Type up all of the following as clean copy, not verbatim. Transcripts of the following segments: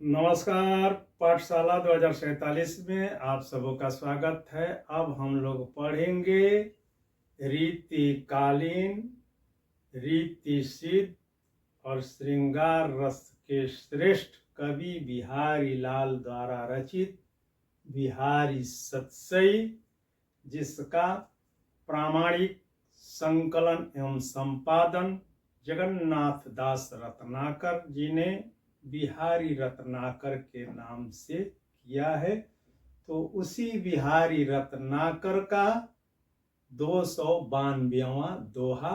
नमस्कार। पाठशाला 2047 में आप सबों का स्वागत है। अब हम लोग पढ़ेंगे रीतिकालीन, रीति सिद्ध और श्रृंगार रस के श्रेष्ठ कवि बिहारी लाल द्वारा रचित बिहारी सतसई, जिसका प्रामाणिक संकलन एवं संपादन जगन्नाथ दास रत्नाकर जी ने बिहारी रत्नाकर के नाम से किया है। तो उसी बिहारी रत्नाकर का 292वां दोहा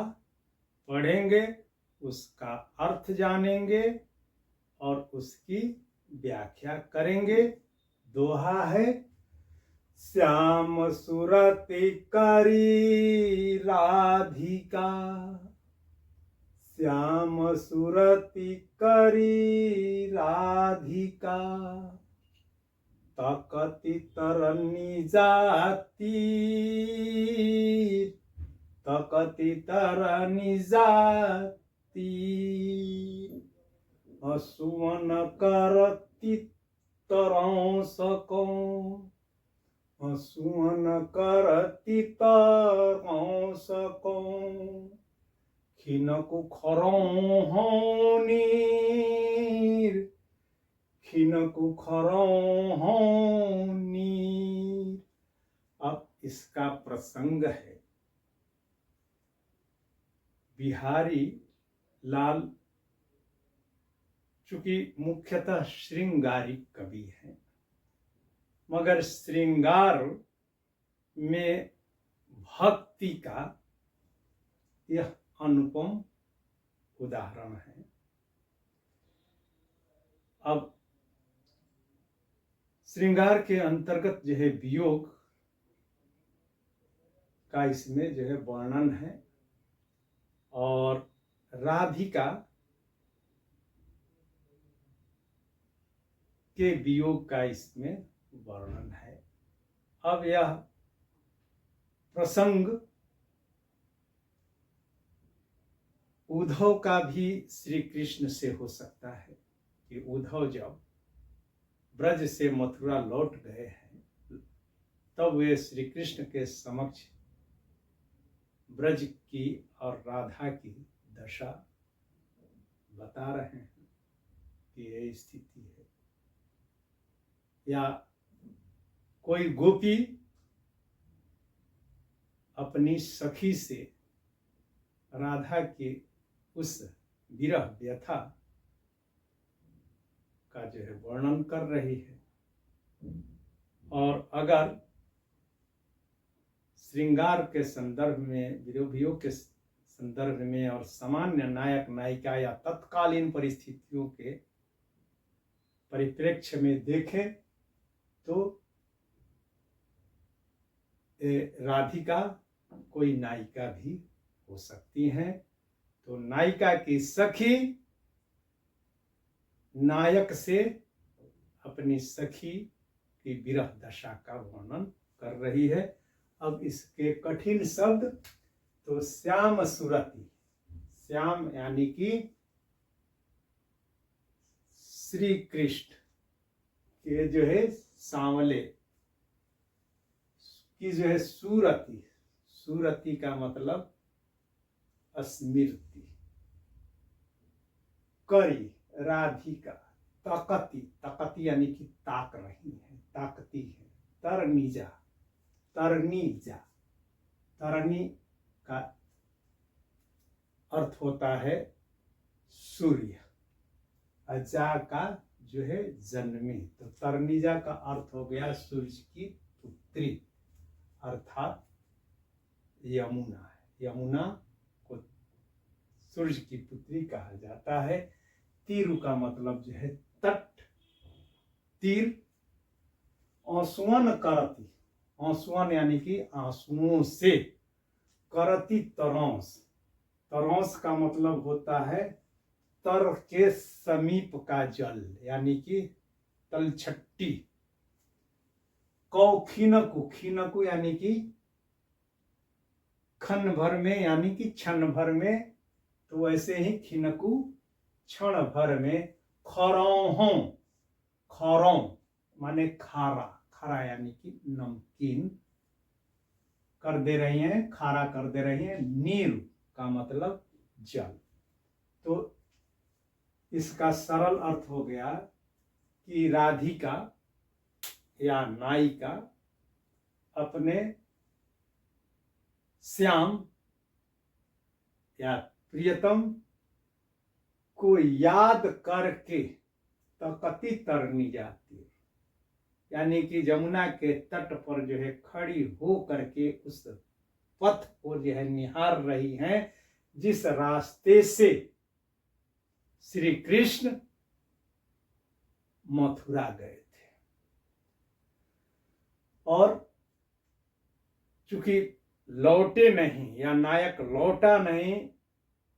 पढ़ेंगे, उसका अर्थ जानेंगे और उसकी व्याख्या करेंगे। दोहा है, श्याम सुरति करी राधिका, श्याम सुरति करी राधिका, तकति तरनी जाती, तकति तरनी जाती, असुवन करती तरौ सको, असुवन करती तरौ सको, खिनकु खरौं हों नीर, खिनकु खरौं हों नीर। अब इसका प्रसंग है, बिहारी लाल चूंकि मुख्यतः श्रृंगारिक कवि हैं, मगर श्रृंगार में भक्ति का यह अनुपम उदाहरण है। अब श्रृंगार के अंतर्गत जो है वियोग का इसमें जो है वर्णन है और राधिका के वियोग का इसमें वर्णन है। अब यह प्रसंग उद्धव का भी श्री कृष्ण से हो सकता है कि उद्धव जब ब्रज से मथुरा लौट गए हैं तब वे श्री कृष्ण के समक्ष ब्रज की और राधा की दशा बता रहे हैं कि यह स्थिति है। या कोई गोपी अपनी सखी से राधा की उस विरह व्यथा का जो है वर्णन कर रही है। और अगर श्रृंगार के संदर्भ में, वियोग के संदर्भ में और सामान्य नायक नायिका या तत्कालीन परिस्थितियों के परिप्रेक्ष्य में देखें तो राधिका कोई नायिका भी हो सकती हैं। तो नायिका की सखी नायक से अपनी सखी की विरह दशा का वर्णन कर रही है। अब इसके कठिन शब्द, तो श्याम सुरति, श्याम यानी कि श्री कृष्ण के जो है सांवले की जो है सूरति, सूरति का मतलब स्मृति, करी राधिका, तकती, तकती यानी कि ताक रही है, ताकती है, तरनीजा, तरनीजा, तरनी का अर्थ होता है सूर्य, अजा का जो है जन्मी, तो तरनीजा का अर्थ हो गया सूर्य की पुत्री अर्थात यमुना है। यमुना को सूर्य की पुत्री कहा जाता है। तीरु का मतलब जो है तट, तीर। आंसुअन करती, आंसुअन यानी कि आंसुओं से, करती तरौस, तरौस का मतलब होता है तर के समीप का जल यानी कि तलछट्टी। खिनकु, खिनकु यानी कि खन भर में यानी कि क्षण भर में, तो वैसे ही खिनकु क्षण भर में, खरौहों खरौ माने खारा, खारा यानी कि नमकीन कर दे रही हैं, खारा कर दे रही हैं। नीर का मतलब जल। तो इसका सरल अर्थ हो गया कि राधिका या नायिका अपने श्याम या प्रियतम को याद करके तकती तरनी जाती है, यानी कि जमुना के तट पर जो है खड़ी हो करके उस पथ को जो है निहार रही हैं जिस रास्ते से श्री कृष्ण मथुरा गए थे। और चूंकि लौटे नहीं या नायक लौटा नहीं,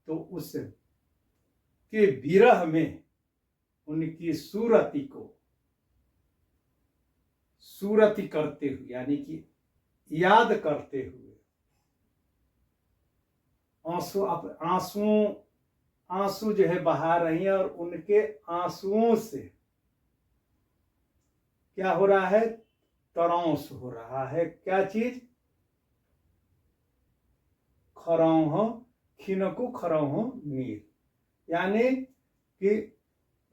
तो उस के विरह में उनकी सूरती करते हुए यानी कि याद करते हुए आंसू जो है बहा रही हैं। और उनके आंसुओं से क्या हो रहा है? तरांस हो रहा है। क्या चीज? खरौह खिनको खरौह नीर, यानी कि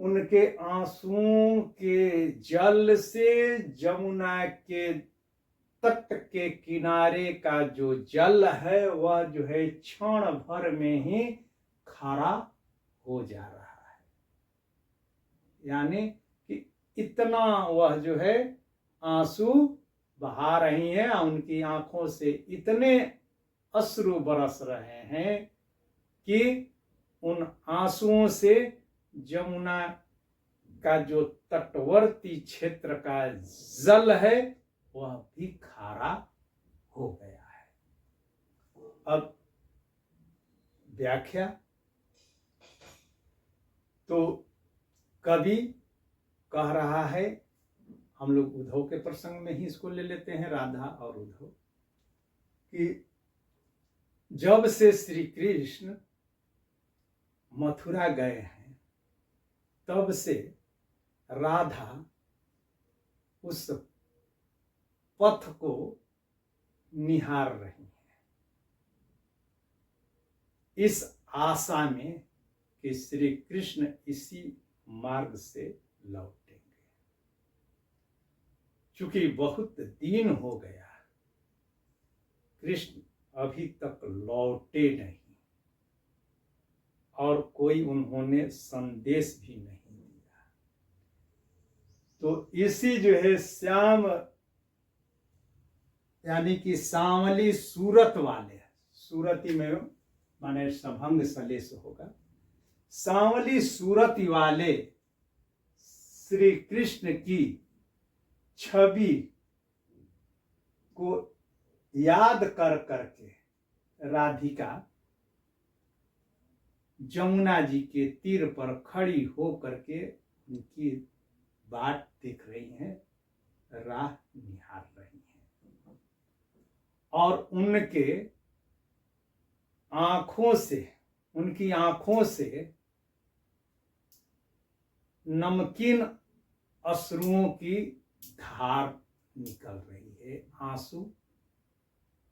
उनके आंसुओं के जल से जमुना के तट के किनारे का जो जल है वह जो है क्षण भर में ही खारा हो जा रहा है। यानी कि इतना वह जो है आंसू बहा रही हैं, उनकी आंखों से इतने अश्रु बरस रहे हैं कि उन आंसुओं से जमुना का जो तटवर्ती क्षेत्र का जल है वह भी खारा हो गया है। अब व्याख्या। तो कवि कह रहा है, हम लोग उद्धव के प्रसंग में ही इसको ले लेते हैं, राधा और उद्धव, कि जब से श्री कृष्ण मथुरा गए हैं तब से राधा उस पथ को निहार रही है, इस आशा में कि श्री कृष्ण इसी मार्ग से लौटेंगे। चूंकि बहुत दिन हो गया, कृष्ण अभी तक लौटे नहीं और कोई उन्होंने संदेश भी नहीं दिया। तो इसी जो है श्याम यानी कि सांवली सूरत वाले, सूरती में माने सभंग सलेस होगा, सांवली सूरती वाले श्री कृष्ण की छवि को याद कर करके राधिका जमुना जी के तीर पर खड़ी हो करके उनकी बाट देख रही हैं, राह निहार रही हैं। और उनकी आंखों से नमकीन अश्रुओं की धार निकल रही है। आंसू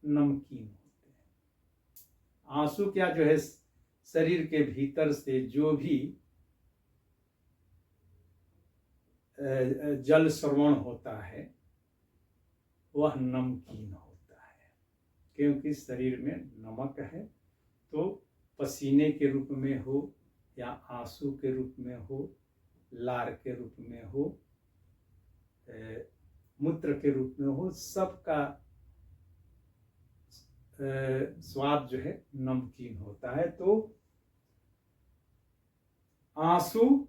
नमकीन होते हैं। आंसू क्या जो है शरीर के भीतर से जो भी जल श्रवण होता है वह नमकीन होता है, क्योंकि शरीर में नमक है। तो पसीने के रूप में हो या आंसू के रूप में हो, लार के रूप में हो, मूत्र के रूप में हो, सबका स्वाद जो है नमकीन होता है। तो आंसू,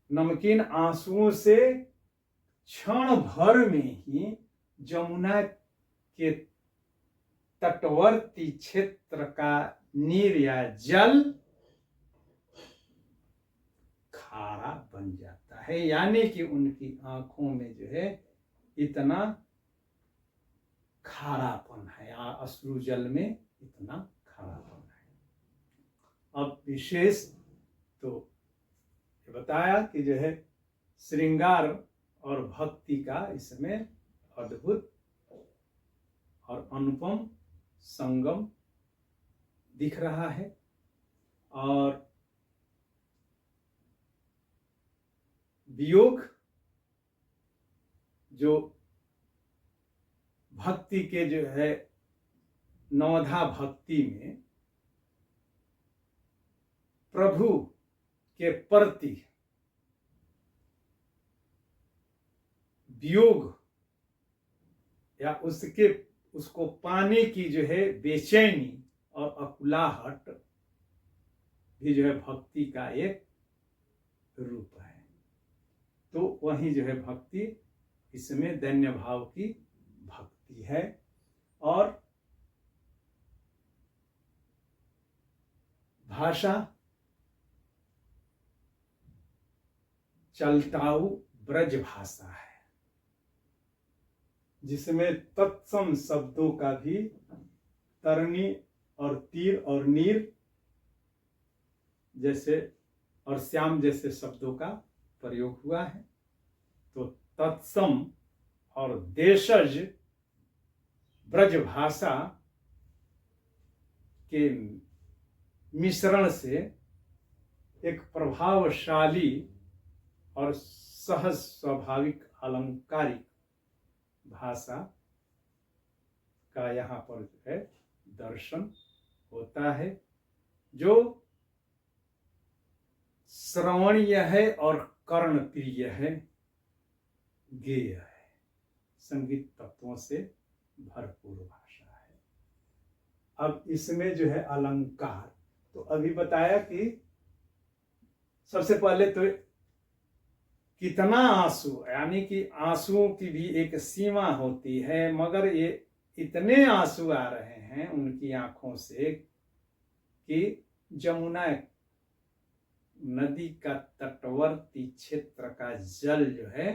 नमकीन आंसुओं से क्षण भर में ही जमुना के तटवर्ती क्षेत्र का नीर या जल खारा बन जाता है। यानी कि उनकी आंखों में जो है इतना खारापन है, अश्रु जल में इतना खारापन है। अब विशेष तो बताया कि जो है श्रृंगार और भक्ति का इसमें अद्भुत और अनुपम संगम दिख रहा है। और वियोग जो भक्ति के जो है नवधा भक्ति में प्रभु के प्रति वियोग या उसको पाने की जो है बेचैनी और अकुलाहट भी जो है भक्ति का एक रूप है। तो वही जो है भक्ति, इसमें दैन्य भाव की भक्ति है। और भाषा चलताऊ ब्रज भाषा है, जिसमें तत्सम शब्दों का भी तरनी और तीर और नीर जैसे और श्याम जैसे शब्दों का प्रयोग हुआ है। तो तत्सम और देशज ब्रज भाषा के मिश्रण से एक प्रभावशाली और सहज स्वाभाविक अलंकारिक भाषा का यहाँ पर जो है दर्शन होता है, जो श्रवणीय है और कर्णप्रिय है, गेय है, संगीत तत्वों से भरपूर भाषा है। अब इसमें जो है अलंकार, तो अभी बताया कि सबसे पहले तो कितना आंसू, यानी कि आंसुओं की भी एक सीमा होती है, मगर ये इतने आंसू आ रहे हैं उनकी आंखों से कि जमुना नदी का तटवर्ती क्षेत्र का जल जो है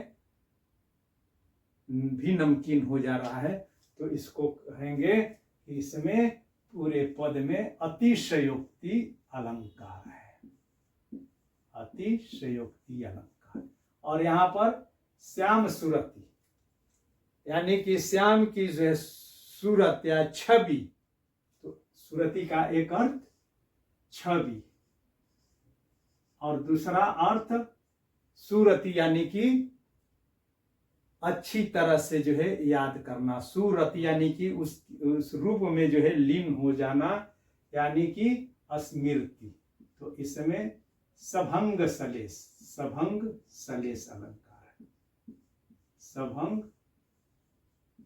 भी नमकीन हो जा रहा है। तो इसको कहेंगे कि इसमें पूरे पद में अतिशयोक्ति अलंकार है, अतिशयोक्ति अलंकार। और यहाँ पर श्याम सुरति, यानी कि श्याम की जो है सूरत या छवि, तो सुरति का एक अर्थ छवि और दूसरा अर्थ सूरति, यानी कि अच्छी तरह से जो है याद करना। सूरति यानी कि उस रूप में जो है लीन हो जाना, यानी कि स्मृति। तो इसमें सभंग सलेस, सभंग सलेस अलंकार है, सभंग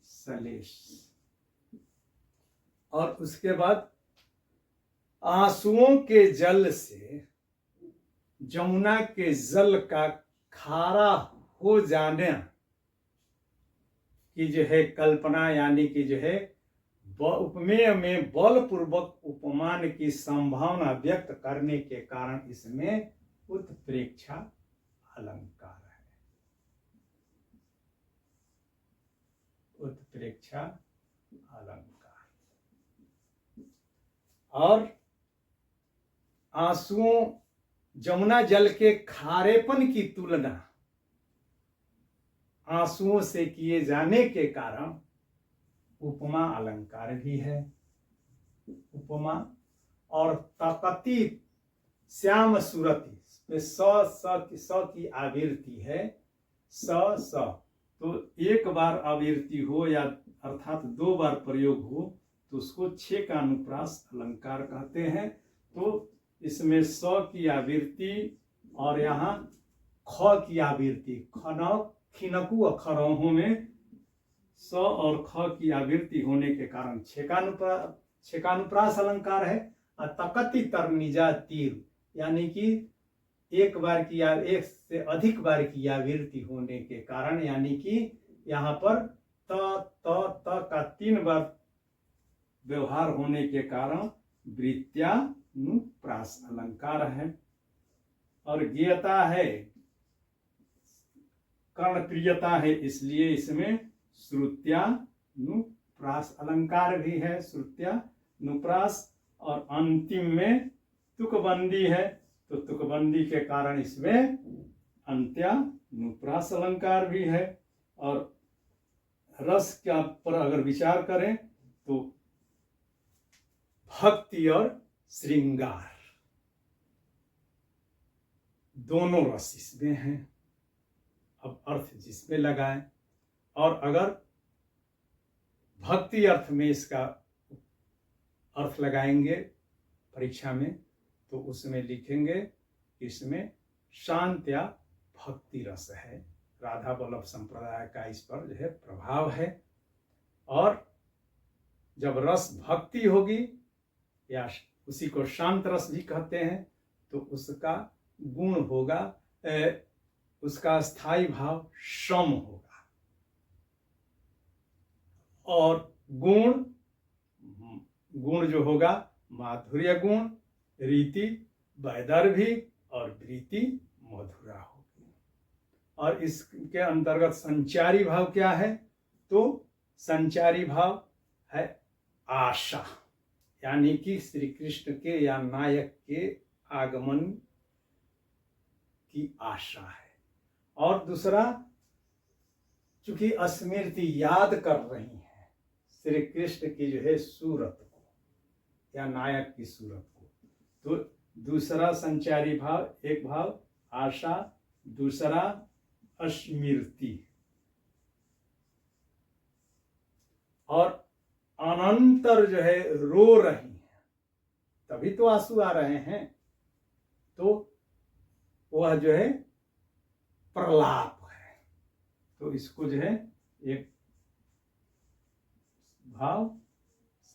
सलेस। और उसके बाद आंसुओं के जल से जमुना के जल का खारा हो जाने की जो है कल्पना, यानी कि जो है उपमेय में बलपूर्वक उपमान की संभावना व्यक्त करने के कारण इसमें उत्प्रेक्षा अलंकार है, उत्प्रेक्षा अलंकार। और आंसुओं, जमुना जल के खारेपन की तुलना आंसुओं से किए जाने के कारण उपमा अलंकार भी है, उपमा। और तकती श्याम सुरति में स की आवृत्ति है, स तो एक बार आवृत्ति हो या अर्थात दो बार प्रयोग हो तो उसको छे का अनुप्रास अलंकार कहते हैं। तो इसमें स की आवृत्ति और यहाँ ख की आवृत्ति, खिनकु अक्षरों में स और ख की आवृत्ति होने के कारण छेकानुप्रास अलंकार है। और तकति तरनिजा तीर, यानी कि एक बार की या एक से अधिक बार की आवृत्ति होने के कारण, यानी कि यहाँ पर त का 3 बार व्यवहार होने के कारण वृत्त्यानुप्रास अलंकार है। और गेयता है, कर्णप्रियता है, इसलिए इसमें श्रुत्यानुप्रास अलंकार भी है, श्रुत्यानुप्रास। और अंतिम में तुकबंदी है, तो तुकबंदी के कारण इसमें अंत्यानुप्रास अनुप्रास अलंकार भी है। और रस क्या पर अगर विचार करें तो भक्ति और श्रृंगार दोनों रस इसमें हैं। अब अर्थ जिसमें लगाएं, और अगर भक्ति अर्थ में इसका अर्थ लगाएंगे परीक्षा में तो उसमें लिखेंगे कि इसमें शांत या भक्ति रस है। राधा वल्लभ संप्रदाय का इस पर जो है प्रभाव है। और जब रस भक्ति होगी या उसी को शांत रस भी कहते हैं तो उसका गुण होगा, उसका स्थायी भाव सम होगा। और गुण जो होगा माधुर्य गुण, रीति वैदर्भी और वृत्ति मधुरा होगी। और इसके अंतर्गत संचारी भाव क्या है? तो संचारी भाव है आशा, यानी कि श्री कृष्ण के या नायक के आगमन की आशा है। और दूसरा, चूंकि स्मृति याद कर रही है श्री कृष्ण की जो है सूरत को या नायक की सूरत को, तो दूसरा संचारी भाव, एक भाव आशा, दूसरा स्मृति। और अनंतर जो है रो रही हैं, तभी तो आंसू आ रहे हैं, तो वह जो है प्रलाप है। तो इसको जो है एक भाव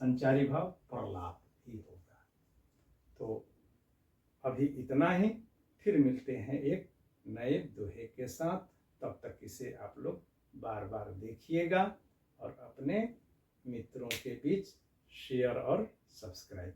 संचारी भाव प्रलाप ही होगा। तो अभी इतना ही, फिर मिलते हैं एक नए दोहे के साथ। तब तक इसे आप लोग बार बार देखिएगा और अपने मित्रों के बीच शेयर और सब्सक्राइब